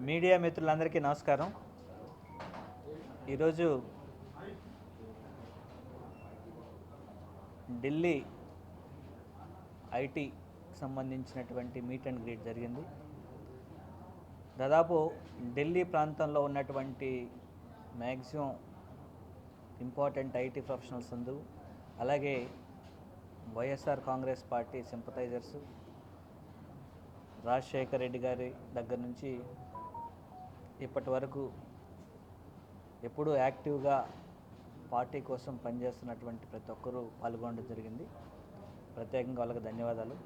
Media మిత్రులందరికీ నమస్కారం. ఈరోజు ఢిల్లీ ఐటీ సంబంధించినటువంటి మీట్ అండ్ గ్రీట్ జరిగింది. దాదాపు ఢిల్లీ ప్రాంతంలో ఉన్నటువంటి మ్యాక్సిమం ఇంపార్టెంట్ ఐటీ ప్రొఫెషనల్స్ అందరూ, అలాగే వైఎస్ఆర్ కాంగ్రెస్ పార్టీ సింపథైజర్స్, రాజశేఖర్ రెడ్డి గారి దగ్గర నుంచి ఇప్పటి వరకు ఎప్పుడూ యాక్టివ్గా పార్టీ కోసం పనిచేస్తున్నటువంటి ప్రతి ఒక్కరూ పాల్గొనడం జరిగింది. ప్రత్యేకంగా వాళ్ళకి ధన్యవాదాలు.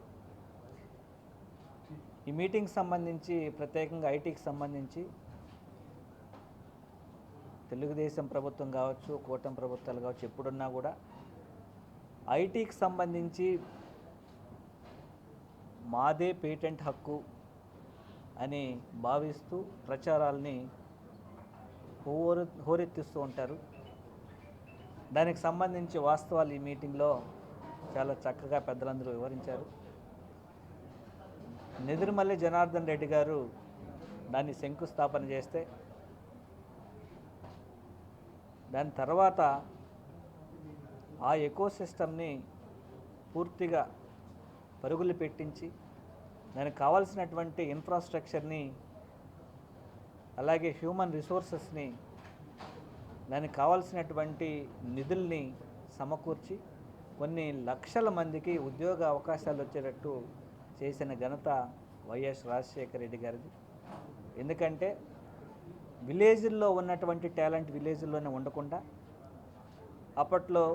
ఈ మీటింగ్కి సంబంధించి, ప్రత్యేకంగా ఐటీకి సంబంధించి తెలుగుదేశం ప్రభుత్వం కావచ్చు, కూటమి ప్రభుత్వాలు కావచ్చు, ఎప్పుడున్నా కూడా ఐటీకి సంబంధించి మాదే పేటెంట్ హక్కు అని భావిస్తూ ప్రచారాలని హోరెత్తిస్తూ ఉంటారు. దానికి సంబంధించి వాస్తవాలు ఈ మీటింగ్లో చాలా చక్కగా పెద్దలందరూ వివరించారు. నెదురుమల్లి జనార్దన్ రెడ్డి గారు దాన్ని శంకుస్థాపన చేస్తే, దాని తర్వాత ఆ ఎకోసిస్టమ్ని పూర్తిగా పరుగులు పెట్టించి దానికి కావాల్సినటువంటి ఇన్ఫ్రాస్ట్రక్చర్ని, అలాగే హ్యూమన్ రిసోర్సెస్ని, దానికి కావాల్సినటువంటి నిధుల్ని సమకూర్చి కొన్ని లక్షల మందికి ఉద్యోగ అవకాశాలు వచ్చేటట్టు చేసిన ఘనత వైఎస్ రాజశేఖర రెడ్డి గారిది. ఎందుకంటే విలేజ్ల్లో ఉన్నటువంటి టాలెంట్ విలేజ్ల్లోనే ఉండకుండా, అప్పట్లో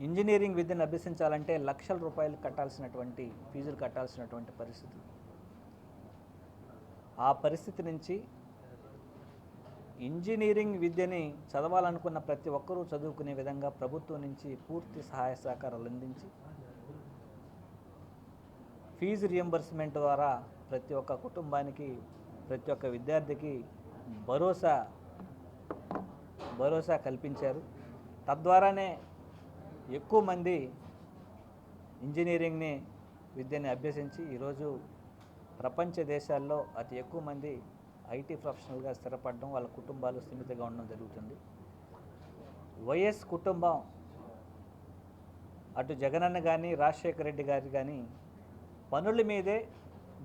ఇంజనీరింగ్ విద్యను అభ్యసించాలంటే లక్షల రూపాయలు కట్టాల్సినటువంటి ఫీజులు కట్టాల్సినటువంటి పరిస్థితి. ఆ పరిస్థితి నుంచి ఇంజనీరింగ్ విద్యని చదవాలనుకున్న ప్రతి ఒక్కరూ చదువుకునే విధంగా ప్రభుత్వం నుంచి పూర్తి సహాయ సహకారాలు అందించి, ఫీజు రియంబర్స్మెంట్ ద్వారా ప్రతి ఒక్క కుటుంబానికి, ప్రతి ఒక్క విద్యార్థికి భరోసా కల్పించారు. తద్వారానే ఎక్కువ మంది ఇంజనీరింగ్ని విద్యని అభ్యసించి ఈరోజు ప్రపంచ దేశాల్లో అతి ఎక్కువ మంది ఐటీ ప్రొఫెషనల్గా స్థిరపడడం, వాళ్ళ కుటుంబాలు స్థిమితంగా ఉండడం జరుగుతుంది. వైఎస్ కుటుంబం అటు జగనన్న కానీ రాజశేఖర రెడ్డి గారు కానీ పనుల మీదే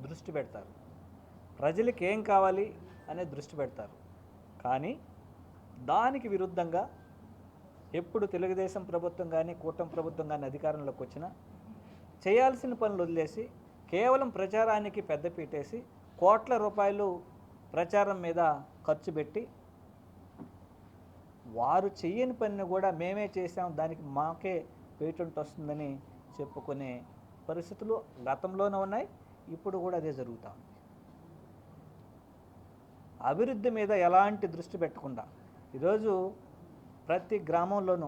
దృష్టి పెడతారు. ప్రజలకు ఏం కావాలి అనే దృష్టి పెడతారు. కానీ దానికి విరుద్ధంగా ఎప్పుడు తెలుగుదేశం ప్రభుత్వం కానీ కూటమి ప్రభుత్వం కానీ అధికారంలోకి వచ్చినా చేయాల్సిన పనులు వదిలేసి కేవలం ప్రచారానికి పెద్దపీటేసి కోట్ల రూపాయలు ప్రచారం మీద ఖర్చు పెట్టి, వారు చెయ్యని పనిని కూడా మేమే చేసాం, దానికి మాకే పేటెంట్ వస్తుందని చెప్పుకునే పరిస్థితులు గతంలోనే ఉన్నాయి, ఇప్పుడు కూడా అదే జరుగుతూ ఉంది. అభివృద్ధి మీద ఎలాంటి దృష్టి పెట్టకుండా ఈరోజు ప్రతి గ్రామంలోనూ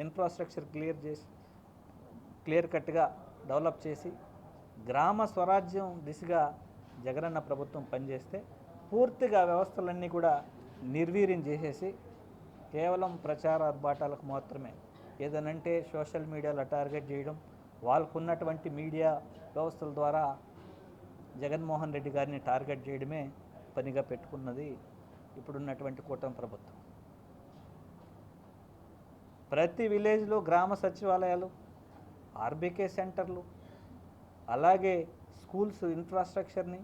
ఇన్ఫ్రాస్ట్రక్చర్ క్లియర్ కట్గా డెవలప్ చేసి గ్రామ స్వరాజ్యం దిశగా జగనన్న ప్రభుత్వం పనిచేస్తే, పూర్తిగా వ్యవస్థలన్నీ కూడా నిర్వీర్యం చేసేసి కేవలం ప్రచార ఆర్భాటాలకు మాత్రమే ఏదనంటే సోషల్ మీడియాలో టార్గెట్ చేయడం, వాళ్ళకున్నటువంటి మీడియా వ్యవస్థల ద్వారా జగన్మోహన్ రెడ్డి గారిని టార్గెట్ చేయడమే పనిగా పెట్టుకున్నది ఇప్పుడున్నటువంటి కూటమి ప్రభుత్వం. ప్రతి విలేజ్లో గ్రామ సచివాలయాలు, ఆర్బీకే సెంటర్లు, అలాగే స్కూల్స్ ఇన్ఫ్రాస్ట్రక్చర్ని,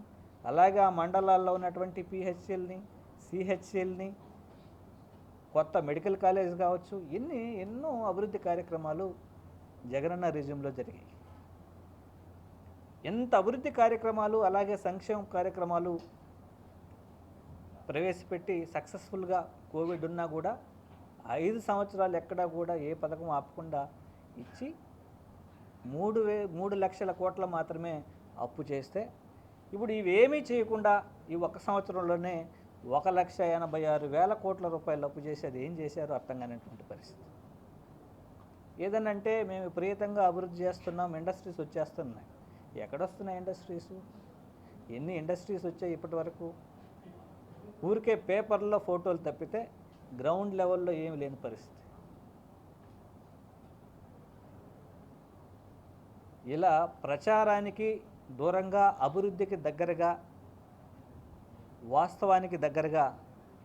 అలాగే ఆ మండలాల్లో ఉన్నటువంటి పిహెచ్సిల్ని, సిహెచ్సిల్ని, కొత్త మెడికల్ కాలేజ్ కావచ్చు, ఎన్నో అభివృద్ధి కార్యక్రమాలు జగనన్న రిజ్యూమ్లో జరిగాయి. ఎంత అభివృద్ధి కార్యక్రమాలు, అలాగే సంక్షేమ కార్యక్రమాలు ప్రవేశపెట్టి సక్సెస్ఫుల్గా కోవిడ్ ఉన్నా కూడా 5 సంవత్సరాలు ఎక్కడా కూడా ఏ పథకం ఆపకుండా ఇచ్చి 3 లక్షల కోట్ల మాత్రమే అప్పు చేస్తే, ఇప్పుడు ఇవేమీ చేయకుండా ఈ 1 సంవత్సరంలోనే 1,86,000 కోట్ల రూపాయలు అప్పు చేసి అది ఏం చేశారో అర్థం కానిటువంటి పరిస్థితి. ఏదనంటే మేము విపరీతంగా అభివృద్ధి చేస్తున్నాం, ఇండస్ట్రీస్ వచ్చేస్తున్నాయి. ఎక్కడొస్తున్నాయి ఇండస్ట్రీస్? ఎన్ని ఇండస్ట్రీస్ వచ్చాయి ఇప్పటి వరకు? ఊరికే పేపర్లో ఫోటోలు తప్పితే గ్రౌండ్ లెవెల్లో ఏమి లేని పరిస్థితి. ఇలా ప్రచారానికి దూరంగా, అభివృద్ధికి దగ్గరగా వాస్తవానికి దగ్గరగా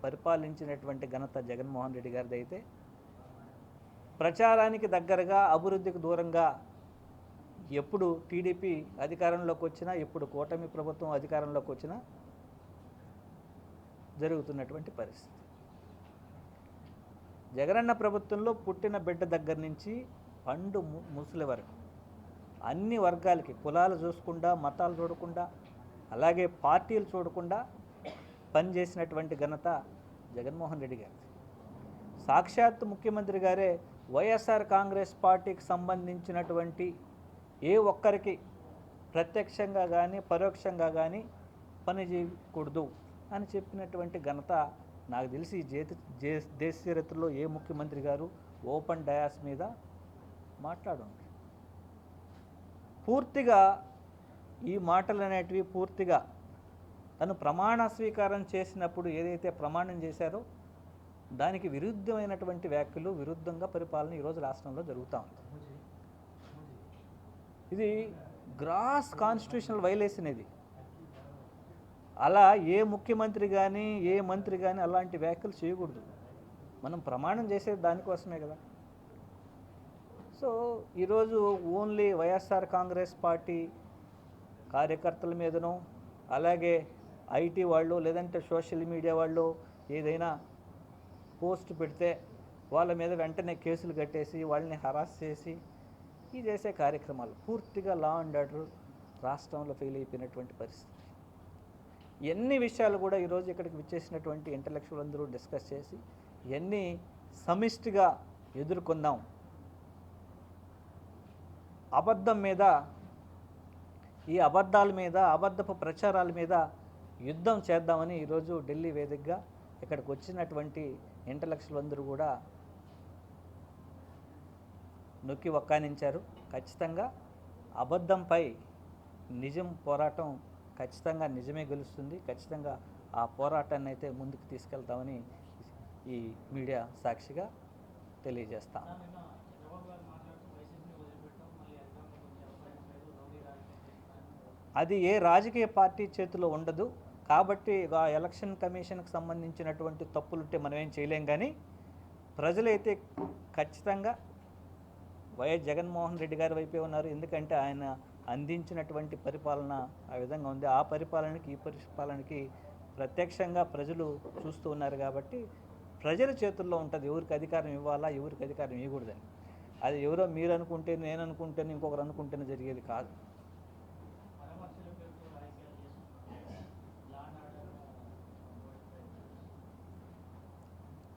పరిపాలించినటువంటి ఘనత జగన్మోహన్ రెడ్డి గారిది అయితే, ప్రచారానికి దగ్గరగా అభివృద్ధికి దూరంగా ఎప్పుడు టీడీపీ అధికారంలోకి వచ్చినా, ఎప్పుడు కూటమి ప్రభుత్వం అధికారంలోకి వచ్చినా జరుగుతున్నటువంటి పరిస్థితి. జగనన్న ప్రభుత్వంలో పుట్టిన బిడ్డ దగ్గర నుంచి పండు ముసలి వరకు అన్ని వర్గాలకి, కులాలు చూడకుండా, మతాలు చూడకుండా, అలాగే పార్టీలు చూడకుండా పనిచేసినటువంటి ఘనత జగన్మోహన్ రెడ్డి గారిది. సాక్షాత్ ముఖ్యమంత్రి గారే వైఎస్ఆర్ కాంగ్రెస్ పార్టీకి సంబంధించినటువంటి ఏ ఒక్కరికి ప్రత్యక్షంగా కానీ పరోక్షంగా కానీ పని చేయకూడదు అని చెప్పినటువంటి ఘనత నాకు తెలిసి దేశ చరిత్రలో ఏ ముఖ్యమంత్రి గారు ఓపెన్ డయాస్ మీద మాట్లాడండి. పూర్తిగా ఈ మాటలు అనేటివి పూర్తిగా తను ప్రమాణ స్వీకారం చేసినప్పుడు ఏదైతే ప్రమాణం చేశారో దానికి విరుద్ధమైనటువంటి వ్యాఖ్యలు, విరుద్ధంగా పరిపాలన ఈరోజు రాష్ట్రంలో జరుగుతూ ఉంది. ఇది గ్రాస్ కాన్స్టిట్యూషనల్ వైలేషన్. ఇది అలా ఏ ముఖ్యమంత్రి కానీ ఏ మంత్రి కానీ అలాంటి వ్యాఖ్యలు చేయకూడదు. మనం ప్రమాణం చేసేది దానికోసమే కదా. సో ఈరోజు ఓన్లీ వైఎస్ఆర్ కాంగ్రెస్ పార్టీ కార్యకర్తల మీదనో, అలాగే ఐటీ వాళ్ళు లేదంటే సోషల్ మీడియా వాళ్ళు ఏదైనా పోస్ట్ పెడితే వాళ్ళ మీద వెంటనే కేసులు కట్టేసి వాళ్ళని హరాస్ చేసి ఈ చేసే కార్యక్రమాలు పూర్తిగా లా అండ్ ఆర్డర్ రాష్ట్రంలో ఫెయిల్ అయిపోయినటువంటి పరిస్థితి. ఎన్ని విషయాలు కూడా ఈరోజు ఇక్కడికి విచ్చేసినటువంటి ఇంటలెక్చువల్ అందరూ డిస్కస్ చేసి ఇవన్నీ సమిష్టిగా ఎదుర్కొందాం, అబద్ధం మీద, ఈ అబద్ధాల మీద, అబద్ధపు ప్రచారాల మీద యుద్ధం చేద్దామని ఈరోజు ఢిల్లీ వేదికగా ఇక్కడికి వచ్చినటువంటి ఇంటలెక్చువల్ అందరూ కూడా నొక్కి వక్కానించారు. ఖచ్చితంగా అబద్ధంపై నిజం పోరాటం ఖచ్చితంగా నిజమే గెలుస్తుంది. ఖచ్చితంగా ఆ పోరాటాన్ని అయితే ముందుకు తీసుకెళ్తామని ఈ మీడియా సాక్షిగా తెలియజేస్తాం. అది ఏ రాజకీయ పార్టీ చేతిలో ఉండదు కాబట్టి ఆ ఎలక్షన్ కమిషన్కి సంబంధించినటువంటి తప్పులుంటే మనం ఏం చేయలేం. కానీ ప్రజలైతే ఖచ్చితంగా వైఎస్ జగన్మోహన్ రెడ్డి గారి వైపే ఉన్నారు. ఎందుకంటే ఆయన అందించినటువంటి పరిపాలన ఆ విధంగా ఉంది. ఆ పరిపాలనకి ఈ పరిపాలనకి ప్రత్యక్షంగా ప్రజలు చూస్తూ ఉన్నారు కాబట్టి ప్రజల చేతుల్లో ఉంటుంది ఎవరికి అధికారం ఇవ్వాలా, ఎవరికి అధికారం ఇవ్వకూడదని. అది ఎవరో మీరు అనుకుంటే, నేను అనుకుంటేనే, ఇంకొకరు అనుకుంటేనే జరిగేది కాదు.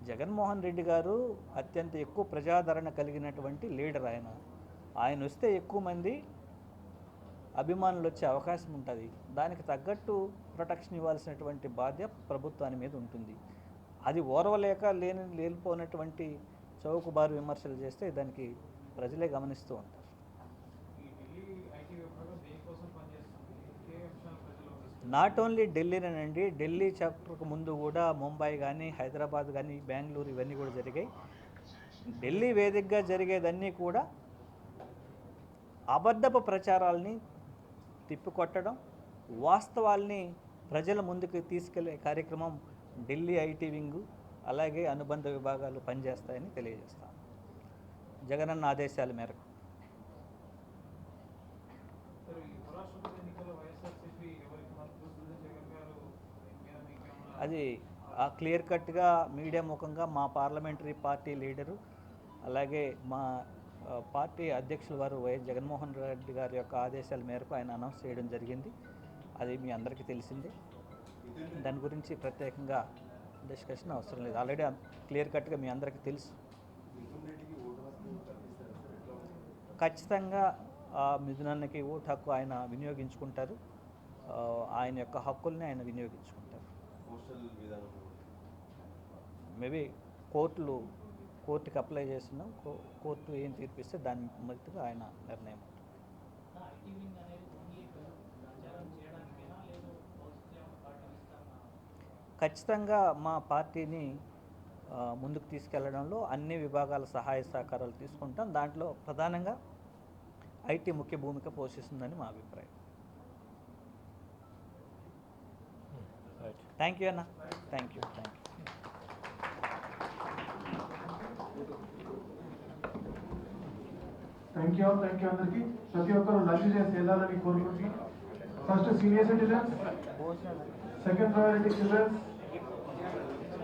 జగన్మోహన్ రెడ్డి గారు అత్యంత ఎక్కువ ప్రజాదరణ కలిగినటువంటి లీడర్. ఆయన వస్తే ఎక్కువ మంది అభిమానులు వచ్చే అవకాశం ఉంటుంది. దానికి తగ్గట్టు ప్రొటెక్షన్ ఇవ్వాల్సినటువంటి బాధ్యత ప్రభుత్వాన్ని మీద ఉంటుంది. అది ఓర్వలేక లేనిపోయినటువంటి చౌకబారు విమర్శలు చేస్తే దానికి ప్రజలే గమనిస్తూ ఉంటారు. నాట్ ఓన్లీ ఢిల్లీనేనండి, ఢిల్లీ చాప్టర్కు ముందు కూడా ముంబై కానీ, హైదరాబాద్ కానీ, బెంగళూరు ఇవన్నీ కూడా జరిగాయి. ఢిల్లీ వేదికగా జరిగేదన్నీ కూడా అబద్ధపు ప్రచారాలని తిప్పికొట్టడం, వాస్తవాల్ని ప్రజల ముందుకు తీసుకెళ్లే కార్యక్రమం ఢిల్లీ ఐటీ వింగు అలాగే అనుబంధ విభాగాలు పనిచేస్తాయని తెలియజేస్తాం. జగనన్న ఆదేశాల మేరకు. అది క్లియర్ కట్గా మీడియా ముఖంగా మా పార్లమెంటరీ పార్టీ లీడరు అలాగే మా పార్టీ అధ్యక్షుల వారు వైఎస్ జగన్మోహన్ రెడ్డి గారి యొక్క ఆదేశాల మేరకు ఆయన అనౌన్స్ చేయడం జరిగింది. అది మీ అందరికీ తెలిసిందే. దాని గురించి ప్రత్యేకంగా డిస్కషన్ అవసరం లేదు. ఆల్రెడీ క్లియర్ కట్గా మీ అందరికీ తెలుసు. ఖచ్చితంగా మిథునన్నకి ఓటు హక్కు ఆయన వినియోగించుకుంటారు. ఆయన యొక్క హక్కుల్ని ఆయన వినియోగించుకుంటారు. మేబీ కోర్టుకి అప్లై చేస్తున్నాం. కోర్టు ఏం తీర్పిస్తే దాని మధ్యగా ఆయన నిర్ణయం. ఖచ్చితంగా మా పార్టీని ముందుకు తీసుకెళ్లడంలో అన్ని విభాగాల సహాయ సహకారాలు తీసుకుంటాం. దాంట్లో ప్రధానంగా ఐటీ ముఖ్య భూమిక పోషిస్తుందని మా అభిప్రాయం. థ్యాంక్ యూ అన్న, థ్యాంక్ యూ. థ్యాంక్ యూ అందరికి. ప్రతి ఒక్కరు లంచ్ చేసి వెళ్ళాలని కోరుకుంటున్నాం. First senior citizens, second priority children's,